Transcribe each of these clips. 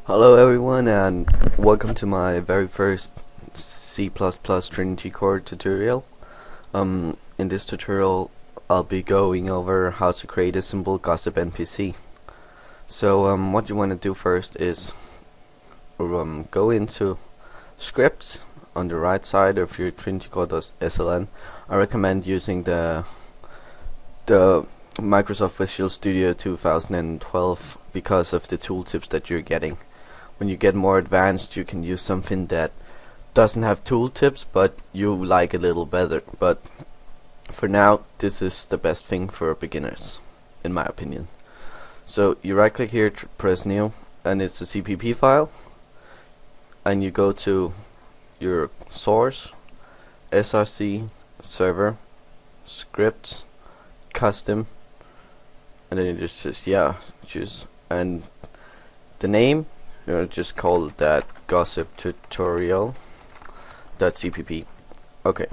Hello everyone and welcome to my very first C++ TrinityCore tutorial. In this tutorial I'll be going over how to create a simple gossip NPC. So what you want to do first is go into scripts on the right side of your TrinityCore.sln. I recommend using the Microsoft Visual Studio 2012 because of the tooltips that you're getting. When you get more advanced, you can use something that doesn't have tooltips, but you like a little better. But for now, this is the best thing for beginners, in my opinion. So you right click here, press new, and it's a CPP file. And you go to your source, src, server, scripts, custom, and then you just choose, and the name you're gonna just call that gossip tutorial.cpp. Okay,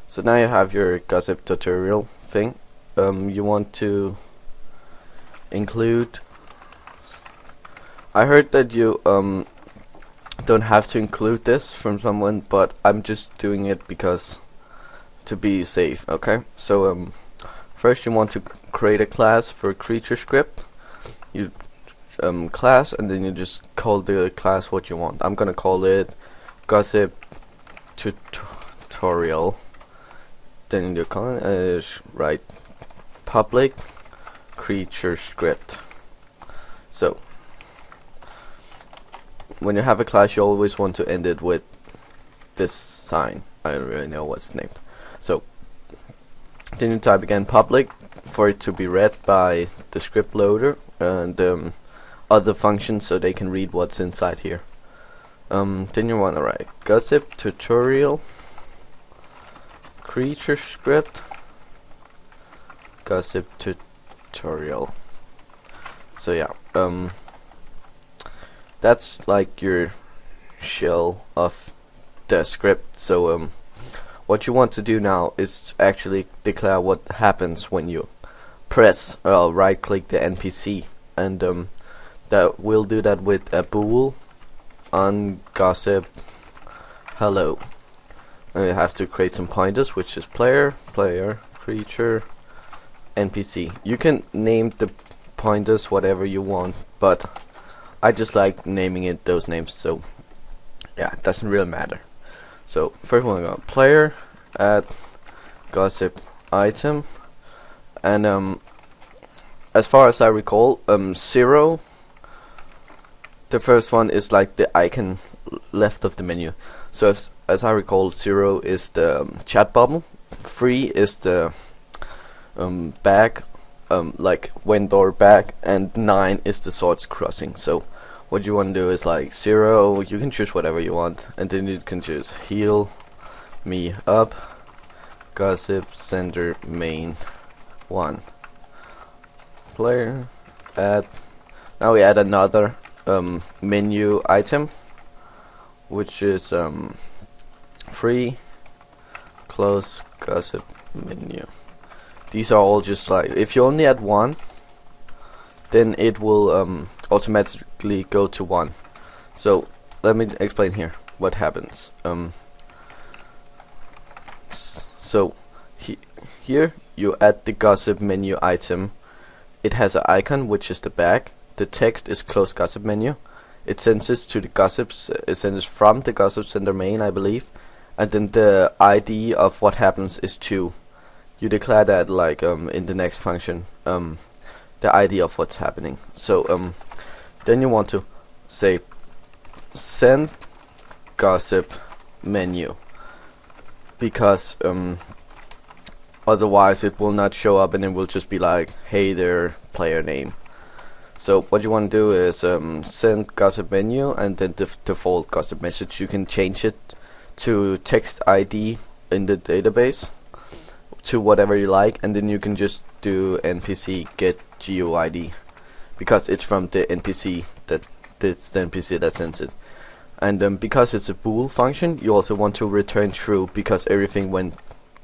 so now you have your gossip tutorial thing. You want to include, I heard that you don't have to include this from someone, but I'm just doing it because to be safe. Okay, so first you want to create a class for creature script. You class, and then you just call the class what you want. I'm gonna call it gossip tutorial. Then you call it right public creature script. So when you have a class, you always want to end it with this sign. I don't really know what's named. So then you type again public for it to be read by the script loader and other functions so they can read what's inside here. Then you want to write gossip tutorial creature script gossip tutorial. So yeah, that's like your shell of the script. So what you want to do now is actually declare what happens when you press right click the NPC, and that will do that with a bool on gossip hello. And you have to create some pointers, which is player, creature, NPC. You can name the pointers whatever you want, but I just like naming it those names, so yeah, it doesn't really matter. So first one, go player at gossip item, and as far as I recall, 0, the first one is like the icon left of the menu. So as I recall, 0 is the chat bubble, 3 is the bag, like when door bag, and 9 is the swords crossing. So what you want to do is like 0, you can choose whatever you want, and then you can choose heal me up, gossip center main 1, player add. Now we add another menu item, which is free close gossip menu. These are all just like, if you only add one, then it will automatically go to 1. So let me explain here what happens. So here you add the gossip menu item. It has an icon, which is the bag. The text is close gossip menu. It sends this to the gossips. It sends from the gossip center main, I believe, and then the ID of what happens is 2. You declare that like in the next function, the ID of what's happening. So then you want to say send gossip menu, because otherwise it will not show up and it will just be like, hey there, player name. So what you want to do is send gossip menu, and then the default gossip message, you can change it to text ID in the database to whatever you like, and then you can just do npc get GUID, because it's from the NPC that it's the NPC that sends it. And because it's a bool function, you also want to return true because everything went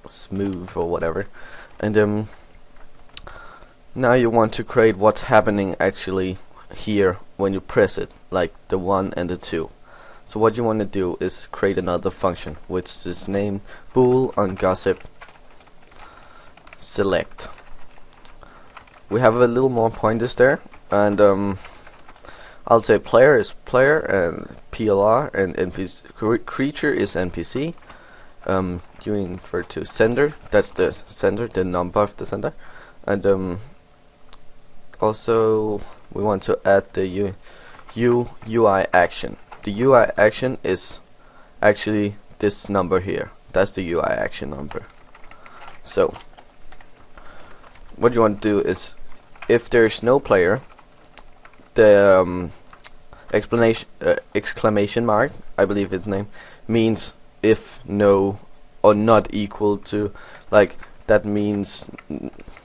smooth or whatever. And now you want to create what's happening actually here when you press it, like the 1 and the 2. So what you want to do is create another function which is named bool on gossip select. We have a little more pointers there, and I'll say player is player and PLR, and NPC creature is NPC. You refer to sender, that's the sender, the number of the sender, and also we want to add the UI action. The UI action is actually this number here. That's the UI action number. So what you want to do is, if there's no player, the exclamation mark, I believe its name, means if no or not equal to, like that means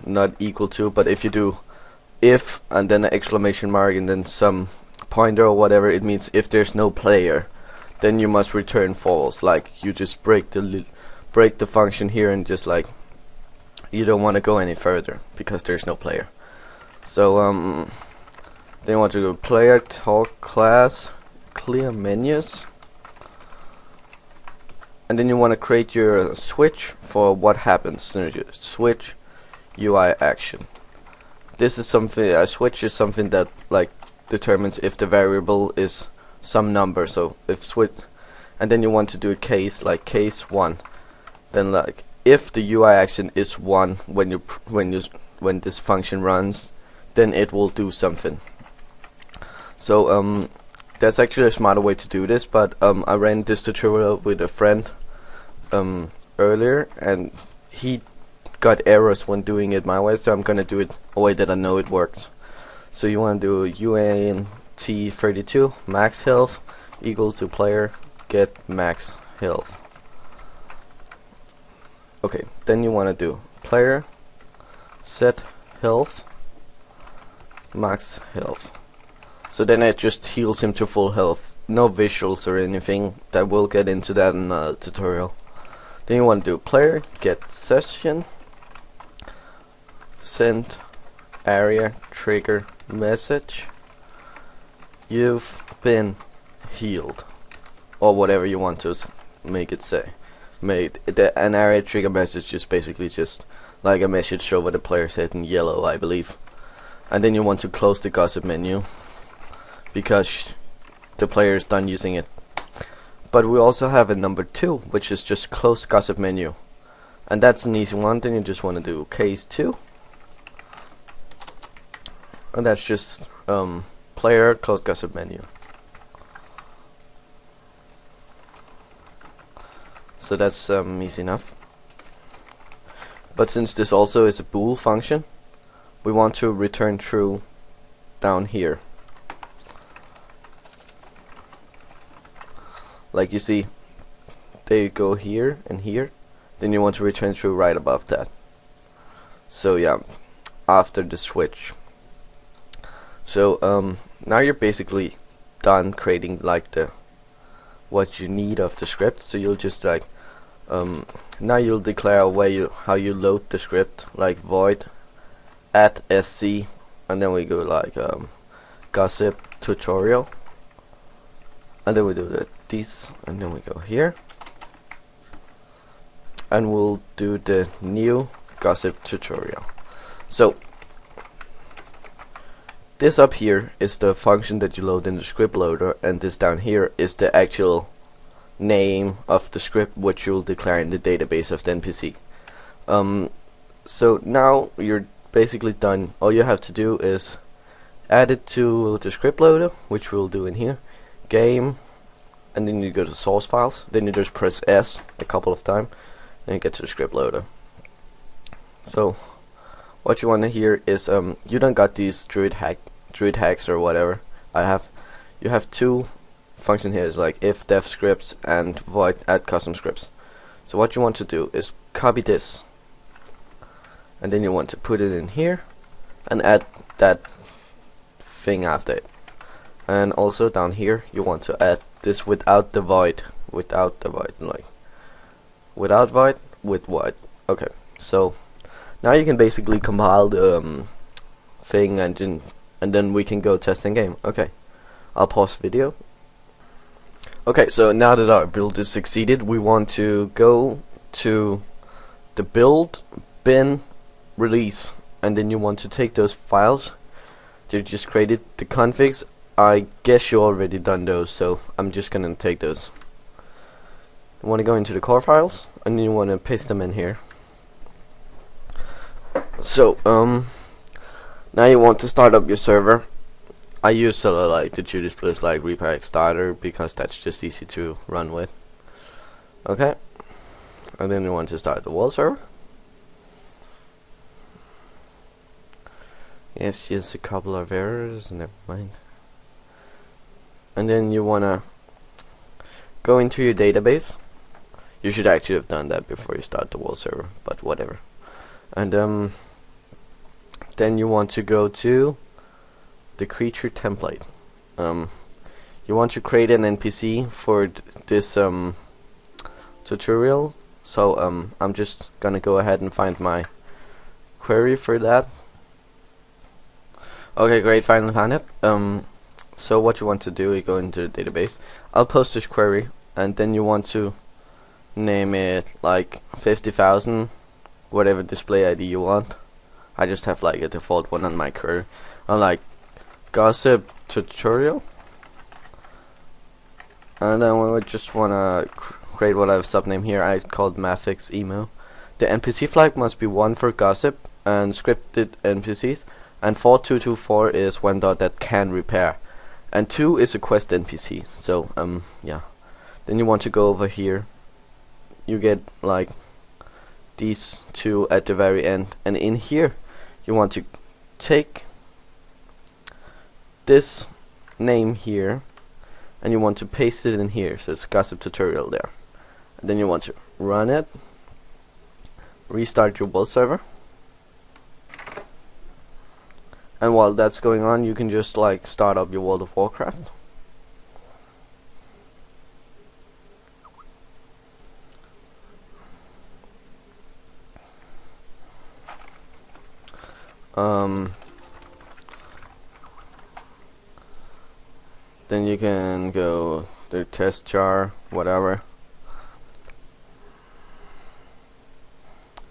not equal to, but if you do if and then an exclamation mark and then some pointer or whatever, it means if there's no player, then you must return false. Like you just break the function here and just like you don't want to go any further because there's no player. So then you want to go player talk class clear menus, and then you want to create your switch for what happens soon as you switch UI action. This is something, a switch is something that like determines if the variable is some number. So if switch, and then you want to do a case like case 1, then like if the UI action is 1 when this function runs, then it will do something. So that's actually a smarter way to do this, but I ran this tutorial with a friend earlier, and he got errors when doing it my way, so I'm gonna do it a way that I know it works. So you want to do UANT32 max health equal to player get max health. Okay, then you want to do player set health max health. So then it just heals him to full health. No visuals or anything. That we'll get into that in a tutorial. Then you want to do player get session send area trigger message you've been healed, or whatever you want to make it say. An area trigger message is basically just like a message over the player's head in yellow, I believe. And then you want to close the gossip menu because the player is done using it. But we also have a number 2, which is just close gossip menu, and that's an easy one. Then you just want to do case 2, and that's just player close gossip menu. So that's easy enough. But since this also is a bool function, we want to return true down here. Like you see, they go here and here, then you want to return true right above that. So yeah, after the switch. So now you're basically done creating like the what you need of the script. So you'll just like now you'll declare how you load the script, like void at sc, and then we go like gossip tutorial, and then we do these, and then we go here, and we'll do the new gossip tutorial. So this up here is the function that you load in the script loader, and this down here is the actual name of the script which you'll declare in the database of the NPC. So now you're basically done. All you have to do is add it to the script loader, which we'll do in here, game, and then you go to source files, then you just press S a couple of times, and you get to the script loader. So what you want to hear is you don't got these druid hacks or whatever you have 2 function here is like if def scripts and void add custom scripts. So what you want to do is copy this, and then you want to put it in here and add that thing after it. And also down here you want to add this without the void, like without void with void. Okay, so now you can basically compile the thing and and then we can go test in game. Okay, I'll pause the video. Okay, so now that our build is succeeded, we want to go to the build, bin, release, and then you want to take those files that you just created, the configs. I guess you already done those, so I'm just gonna take those. You want to go into the core files, and then you want to paste them in here. So now you want to start up your server. I use like the displays like repack starter because that's just easy to run with. Okay, and then you want to start the world server. Yes, just a couple of errors, never mind. And then you wanna go into your database. You should actually have done that before you start the world server, but whatever. And then you want to go to the creature template. You want to create an NPC for this tutorial. So I'm just gonna go ahead and find my query for that. Okay, great, finally found it. So what you want to do is go into the database. I'll post this query, and then you want to name it like 50,000, whatever display ID you want. I just have like a default one on my query. I'm like gossip tutorial, and then we would just wanna create what I have subname here. I called maxdmg. The NPC flag must be 1 for gossip and scripted NPCs, and 4224 is one dot that can repair, and 2 is a quest NPC. So yeah. Then you want to go over here. You get like these two at the very end, and in here you want to take this name here and you want to paste it in here, so it's gossip tutorial there. And then you want to run it, restart your world server, and while that's going on you can just like start up your World of Warcraft. Then you can go to test jar, whatever,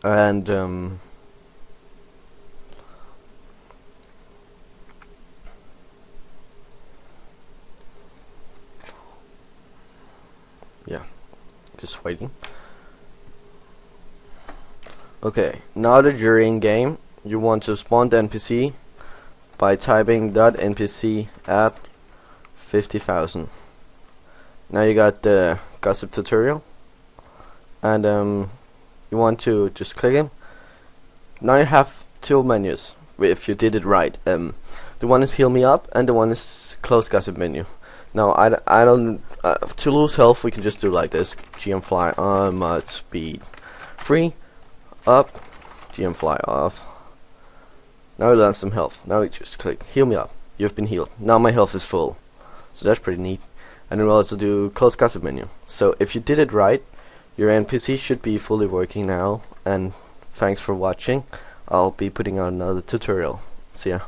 and yeah, just waiting. Okay, now that you're in game, you want to spawn the NPC by typing .npc at 50,000. Now you got the gossip tutorial, and you want to just click him. Now you have two menus if you did it right. The one is heal me up and the one is close gossip menu. Now I don't to lose health we can just do like this: GM fly on, mod speed 3 up, GM fly off. Now we learn some health. Now we just click heal me up. You've been healed. Now my health is full. So that's pretty neat. And then we'll also do close gossip menu. So if you did it right, your NPC should be fully working now. And thanks for watching. I'll be putting out another tutorial. See ya.